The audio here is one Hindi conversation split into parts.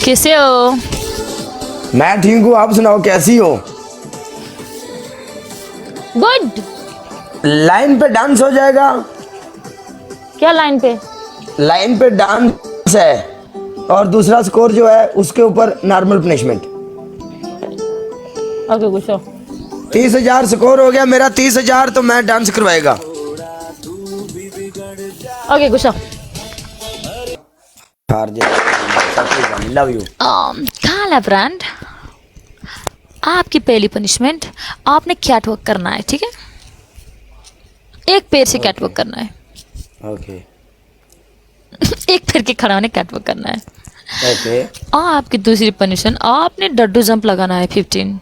कैसे हो? मैं ठीक हूँ, आप सुनाओ कैसी हो? गुड। लाइन पे डांस हो जाएगा? क्या लाइन पे? लाइन पे डांस है और दूसरा स्कोर जो है उसके ऊपर नॉर्मल पनिशमेंट। ओके गुस्सा। 30,000 स्कोर हो गया मेरा, 30,000 तो मैं डांस करवाएगा। ओके गुस्सा। Love you. काला ब्रांड, आपकी पहली पनिशमेंट, आपने कैटवॉक करना है, ठीक है? एक पैर से कैटवॉक करना है। ओके। एक पैर के खड़ा होने कैटवॉक करना है। ओके। आपकी दूसरी पनिशमेंट, आपने डड्डू जंप लगाना है 15।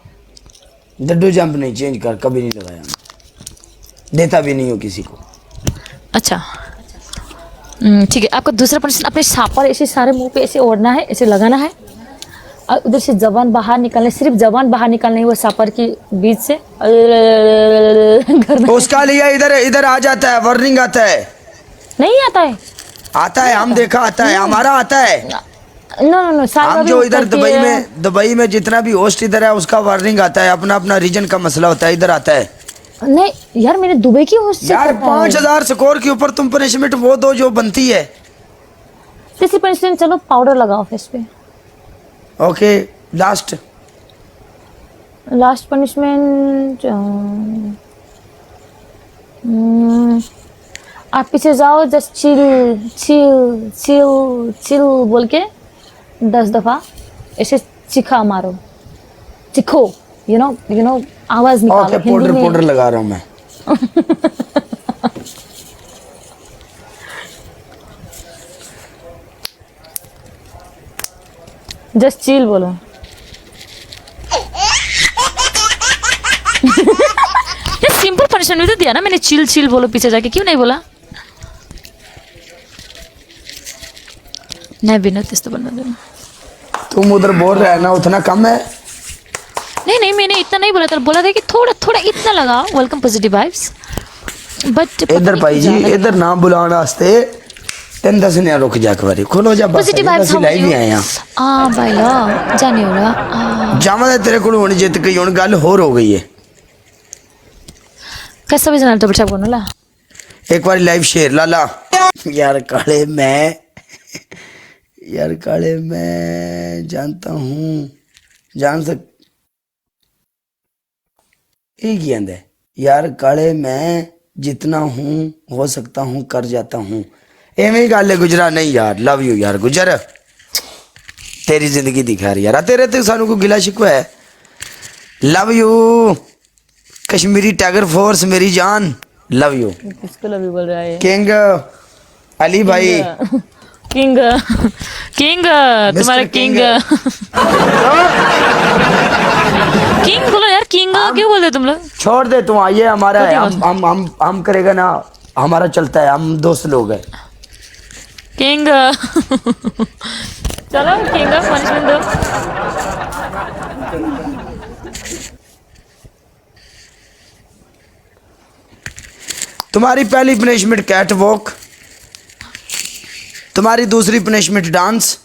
डड्डू जंप नहीं, चेंज कर, कभी नहीं लगाया, देता भी नहीं हो किसी को। अच्छा ठीक है। आपका दूसरा पनिशमेंट, अपने सांपर ऐसे सारे मुंह पे ऐसे ओढ़ना है, ऐसे लगाना है और उधर से जबान बाहर निकालना है, सिर्फ जबान बाहर निकालना है वो सांपर की बीच से उसका लिया इधर इधर आ जाता है, वार्निंग आता है। नहीं आता है? आता है, हम देखा आता है, हमारा आता है। नो नो नो, हम जो इधर दुबई में जितना भी होस्ट इधर है उसका वार्निंग आता है, अपना अपना रीजन का मसला होता है, इधर आता है। नहीं यार, मैंने दुबई की होस्ट यार 5,000 स्कोर के ऊपर तुम पनिशमेंट वो दो जो बनती है। किसी पनिशमेंट, चलो पाउडर लगाओ फेस पे। ओके, लास्ट पनिशमेंट, आप पीछे जाओ, just chill chill chill chill बोल के 10 दफा ऐसे चिखा मारो, चिखो, यू नो आवाज निकालो। ओके, पाउडर लगा रहा हूँ मैं। जस्ट चिल बोलो। ये सिंपल पनिशमेंट भी तो दिया ना मैंने, चिल चिल बोलो पीछे जाके, क्यों नहीं बोला? नहीं बिना तेज तो बनना देना। तुम उधर बोल रहे ना उतना कम है। नहीं मैंने इतना नहीं बोला था, बोला था कि थोड़ा थोड़ा इतना लगाओ, वेलकम पॉजिटिव वाइब्स। बट इधर भाई जी, इधर ना बुलाना वास्ते 10 ने रुक जा, एक बारी खोलो जा, बस पॉजिटिव वाइब्स हम लाइव ही आए हैं। भाई जाने होगा जामा तेरे को हुन जित गई, हुन गल होर हो गई है। कैसा भी जाना तो बेटा को ना एक बार लाइव शेयर लाला। यार काले मैं जानता हूँ, जान सक एक ही है यार, काले मैं जितना हूँ हो सकता हूँ कर जाता हूँ। एवं ही गल है गुजरा। नहीं यार, लव यू यार गुजर, तेरी जिंदगी दिखा रही यार, तेरे तो सानू को गिला शिकवा है। Love you Kashmiri tiger force, मेरी जान, लव यू। किसको लव यू बोल रहा है? किंग अली भाई, किंग तुम्हारा किंग किंग बोलो यार, किंग क्यों बोल रहे तुम लोग? छोड़ दे, तू आइए हमारा है, हम करेगा ना, हमारा चलता है, हम दोस्त लोग हैं। किंग चलो किंग पनिशमेंट दो। तुम्हारी पहली पनिशमेंट कैट वॉक, तुम्हारी दूसरी पनिशमेंट डांस।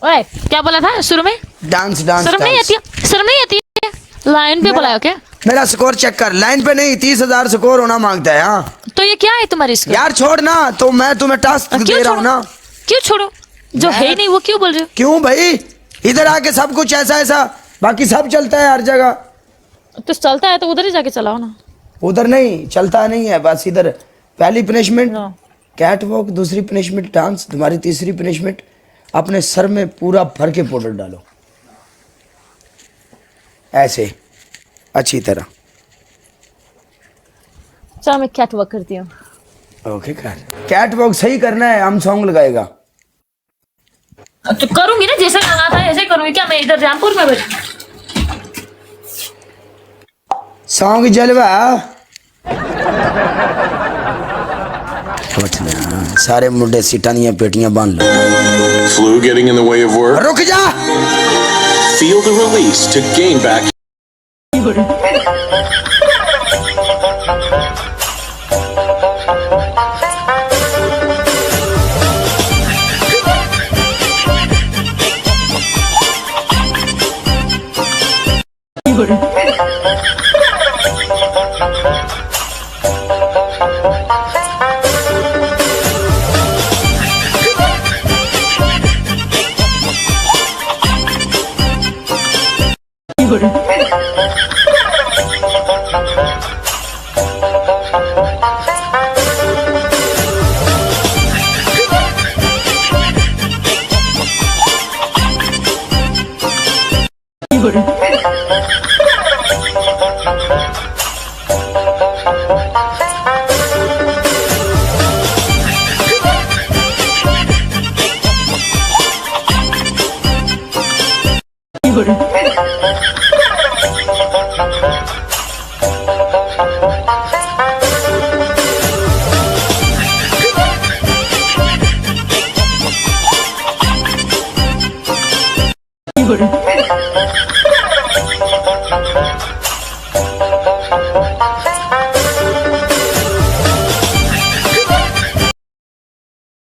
ओए क्या बोला था शुरू में? डांस। शर्म नहीं आती है? लाइन पे बोला क्या? मेरा स्कोर चेक कर, लाइन पे नहीं, 30,000 स्कोर होना मांगता है। हाँ तो ये क्या है तुम्हारी स्कोर? यार छोड़ ना, तो मैं तुम्हें टास्क दे रहा हूँ ना। क्यों छोड़ो? जो है ही नहीं वो क्यों बोल रहे हो? क्यों भाई, इधर आके सब कुछ ऐसा, बाकी सब चलता है हर जगह। तो चलता है तो उधर ही जाके चलाओ ना। उधर नहीं चलता, नहीं है, बस इधर। पहली पनिशमेंट कैट वॉक, दूसरी पनिशमेंट डांस, तुम्हारी तीसरी पनिशमेंट अपने सर में पूरा भर के पाउडर डालो, ऐसे अच्छी तरह। चलो मैं कैट वॉक करती हूँ। ओके कर, कैट वॉक सही करना है, हम सॉन्ग लगाएगा। तो करूंगी ना, जैसे लगा था ऐसे करूंगी। क्या मैं इधर रामपुर में बैठी? सॉन्ग जलवा। सारे मुंडे सीटा दियां पेटियां बांध लो। Flu getting in the way of work? रुक जा। Feel the release to gain back.